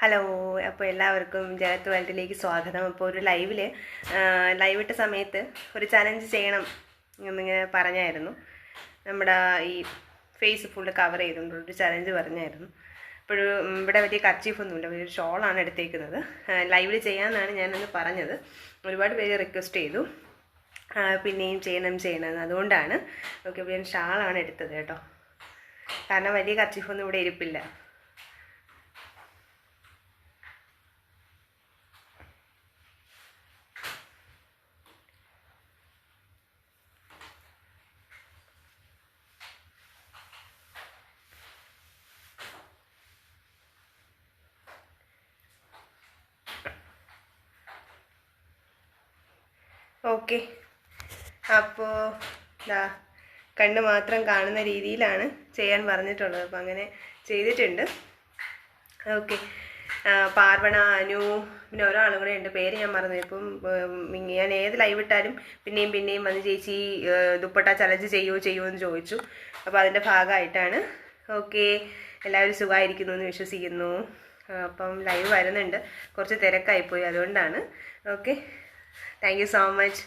Hello, അപ്പോൾ എല്ലാവർക്കും ജഗത്ത് വേൾഡിലേക്ക് സ്വാഗതം. അപ്പോൾ ഒരു ലൈവ് ഇട്ട സമയത്ത് ഒരു ചലഞ്ച് ചെയ്യണം എന്നിങ്ങനെ പറഞ്ഞായിരുന്നു. നമ്മുടെ ഈ ഫേസ് ഫുള്ള് കവർ ചെയ്തുകൊണ്ടൊരു ചലഞ്ച് പറഞ്ഞായിരുന്നു. അപ്പോൾ ഇവിടെ വലിയ കർച്ചീഫൊന്നുമില്ല, ഒരു ഷോളാണ് എടുത്തേക്കുന്നത്. ലൈവിൽ ചെയ്യാമെന്നാണ് ഞാനൊന്ന് പറഞ്ഞത്. ഒരുപാട് പേര് റിക്വസ്റ്റ് ചെയ്തു പിന്നെയും ചെയ്യണം. അതുകൊണ്ടാണ് ഓക്കെ. അപ്പോൾ ഞാൻ ഷാളാണ് എടുത്തത് കേട്ടോ, കാരണം വലിയ കർച്ചീഫൊന്നും ഇവിടെ ഇരിപ്പില്ല. ഓക്കെ, അപ്പോൾ കണ്ണ് മാത്രം കാണുന്ന രീതിയിലാണ് ചെയ്യാൻ പറഞ്ഞിട്ടുള്ളത്. അപ്പോൾ അങ്ങനെ ചെയ്തിട്ടുണ്ട്. ഓക്കെ, പാർവണ, അനു, പിന്നെ ഒരാളും കൂടെ ഉണ്ട്, പേര് ഞാൻ മറന്നു. ഇപ്പം ഞാൻ ഏത് ലൈവ് ഇട്ടാലും പിന്നെയും വന്ന് ചേച്ചി ദുപ്പട്ട ചലഞ്ച് ചെയ്യുമോ എന്ന് ചോദിച്ചു. അപ്പോൾ അതിൻ്റെ ഭാഗമായിട്ടാണ്. ഓക്കെ, എല്ലാവരും സുഖമായിരിക്കുന്നു എന്ന് വിശ്വസിക്കുന്നു. അപ്പം ലൈവ് വരുന്നുണ്ട്, കുറച്ച് തിരക്കായിപ്പോയി, അതുകൊണ്ടാണ്. Okay, thank you so much.